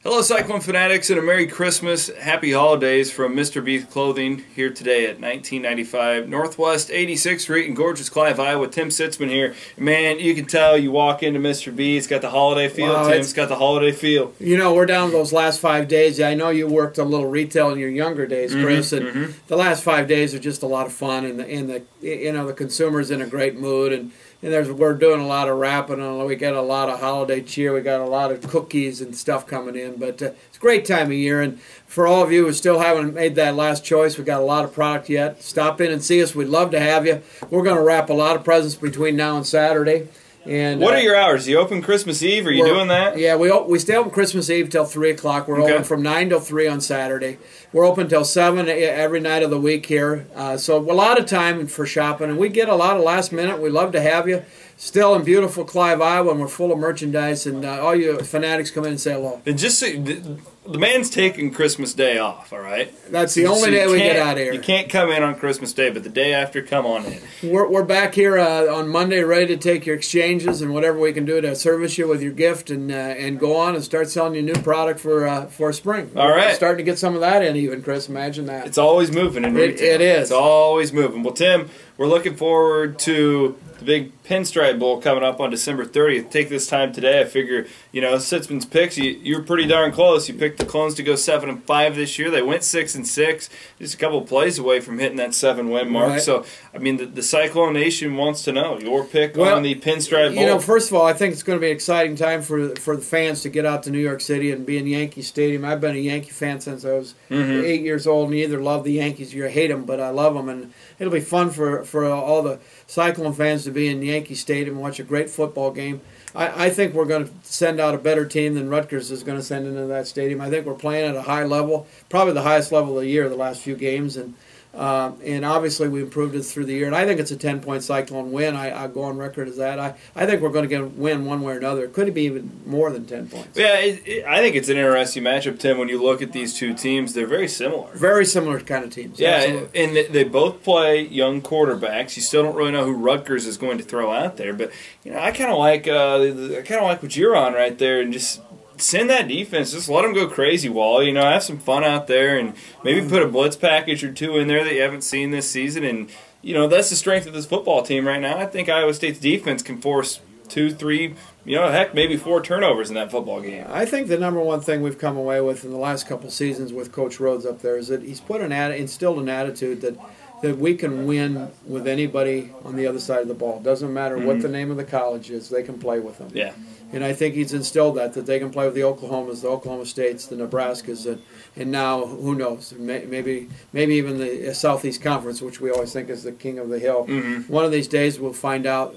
Hello Cyclone Fanatics and a Merry Christmas, Happy Holidays from Mr. Beef Clothing here today at 1995 Northwest 86th Street in gorgeous Clive, Iowa. Tim Sitzmann here. Man, you can tell you walk into Mr. B, it's got the holiday feel. Wow, Tim, it's got the holiday feel. You know, we're down to those last 5 days. I know you worked a little retail in your younger days, Chris, and the last 5 days are just a lot of fun, and the consumer's in a great mood, and we're doing a lot of wrapping, and we got a lot of holiday cheer. We got a lot of cookies and stuff coming in, but it's a great time of year. And for all of you who still haven't made that last choice, we got a lot of product yet. Stop in and see us. We'd love to have you. We're going to wrap a lot of presents between now and Saturday. And what are your hours? Do you open Christmas Eve? Are you doing that? Yeah, we stay open Christmas Eve till 3 o'clock. We're open from 9 till 3 on Saturday. We're open till 7 every night of the week here. So a lot of time for shopping, and we get a lot of last minute. We love to have you. Still in beautiful Clive, Iowa, and we're full of merchandise, and all you fanatics come in and say hello. And just so, the man's taking Christmas Day off, all right? That's the only day we get out of here. You can't come in on Christmas Day, but the day after, come on in. We're back here on Monday ready to take your exchanges and whatever we can do to service you with your gift, and go on and start selling you new product for spring. All right. We're starting to get some of that in even, Chris. Imagine that. It's always moving in retail. It is. It's always moving. Well, Tim, we're looking forward to the big Pinstripe Bowl coming up on December 30th. Take this time today. I figure, you know, Sitzmann's picks, you were pretty darn close. You picked the Clones to go 7-5 this year. They went 6-6, just a couple of plays away from hitting that 7-win mark. Right. So, I mean, the Cyclone Nation wants to know your pick on the Pinstripe Bowl. You know, first of all, I think it's going to be an exciting time for the fans to get out to New York City and be in Yankee Stadium. I've been a Yankee fan since I was 8 years old, and you either love the Yankees or you hate them, but I love them, and it'll be fun for all the Cyclone fans to be in Yankee Stadium and watch a great football game. I think we're going to send out a better team than Rutgers is going to send into that stadium. I think we're playing at a high level, probably the highest level of the year the last few games, and obviously we improved it through the year. And I think it's a 10-point Cyclone win. I go on record as that. I think we're going to win one way or another. It could be even more than 10 points. Yeah, I think it's an interesting matchup, Tim. When you look at these two teams, they're very similar. Very similar kind of teams. Yeah, absolutely. and they both play young quarterbacks. You still don't really know who Rutgers is going to throw out there, but you know, I kind of like what you're on right there, and just send that defense. Just let them go crazy, Wall. You know, have some fun out there, and maybe put a blitz package or two in there that you haven't seen this season. And you know, that's the strength of this football team right now. I think Iowa State's defense can force 2, 3, you know, heck, maybe 4 turnovers in that football game. I think the number one thing we've come away with in the last couple seasons with Coach Rhodes up there is that he's instilled an attitude that we can win with anybody on the other side of the ball. Doesn't matter what the name of the college is, they can play with them. Yeah. And I think he's instilled that they can play with the Oklahomas, the Oklahoma States, the Nebraskas, and now, who knows, maybe even the Southeast Conference, which we always think is the king of the hill. One of these days we'll find out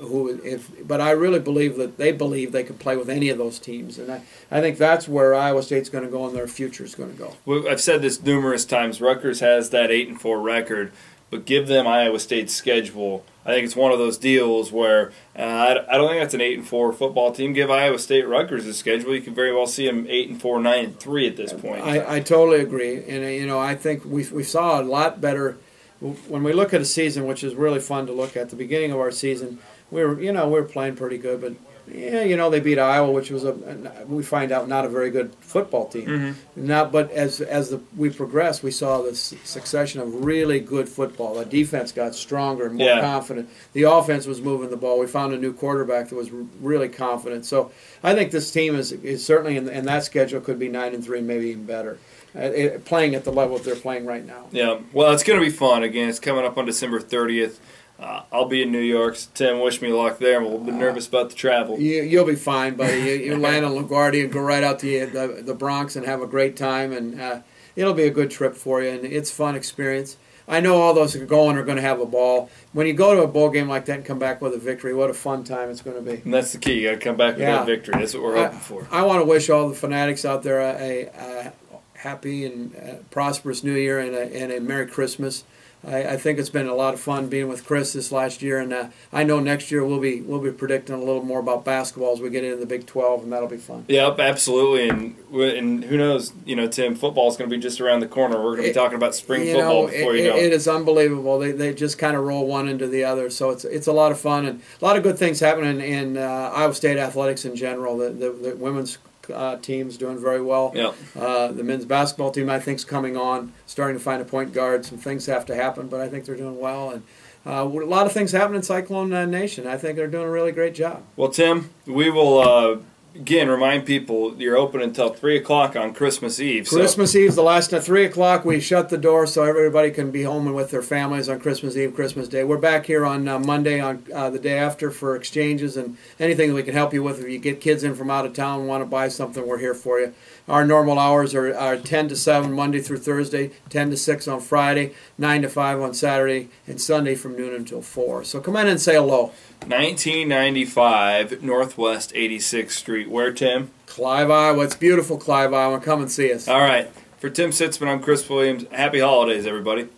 but I really believe that they believe they can play with any of those teams. And I think that's where Iowa State's going to go and their future is going to go. Well, I've said this numerous times. Rutgers has that 8-4 record, but give them Iowa State's schedule. I think it's one of those deals where I don't think that's an 8-4 football team. Give Iowa State Rutgers' schedule. You can very well see them 8-4, 9-3 at this point. I totally agree, and you know, I think we saw a lot better when we look at a season, which is really fun to look at. The beginning of our season, we were playing pretty good, but yeah, you know, they beat Iowa, which was we find out not a very good football team. But as we progressed, we saw this succession of really good football. The defense got stronger and more confident. The offense was moving the ball. We found a new quarterback that was really confident. So I think this team is certainly in that schedule could be 9-3, maybe even better. Playing at the level that they're playing right now. Yeah, well, it's going to be fun. Again, it's coming up on December 30th. I'll be in New York. So Tim, wish me luck there. I'm a little bit nervous about the travel. You'll be fine, buddy. You land on LaGuardia and go right out to the Bronx and have a great time, and it'll be a good trip for you, and it's a fun experience. I know all those who are going to have a ball. When you go to a bowl game like that and come back with a victory, what a fun time it's going to be. And that's the key. You got to come back with that victory. That's what we're hoping for. I want to wish all the fanatics out there a happy and prosperous New Year and a Merry Christmas. I think it's been a lot of fun being with Chris this last year, and I know next year we'll be predicting a little more about basketball as we get into the Big 12, and that'll be fun. Yep, absolutely, and who knows? You know, Tim, football's going to be just around the corner. We're going to be talking about spring football before you know. It is unbelievable. They just kind of roll one into the other, so it's a lot of fun and a lot of good things happening in Iowa State athletics in general. The women's team's doing very well. Yep. The men's basketball team, I think, is coming on, starting to find a point guard. Some things have to happen, but I think they're doing well. And a lot of things happen in Cyclone Nation. I think they're doing a really great job. Well, Tim, we will again remind people you're open until 3 o'clock on Christmas Eve. Christmas Eve's the last night. 3 o'clock, we shut the door so everybody can be home and with their families on Christmas Eve, Christmas Day. We're back here on Monday, on the day after, for exchanges and anything that we can help you with. If you get kids in from out of town and want to buy something, we're here for you. Our normal hours are 10 to 7 Monday through Thursday, 10 to 6 on Friday, 9 to 5 on Saturday, and Sunday from noon until 4. So come in and say hello. 1995 Northwest 86th Street. Where, Tim? Clive, Iowa. It's beautiful, Clive, Iowa. Come and see us. All right. For Tim Sitzmann, I'm Chris Williams. Happy holidays, everybody.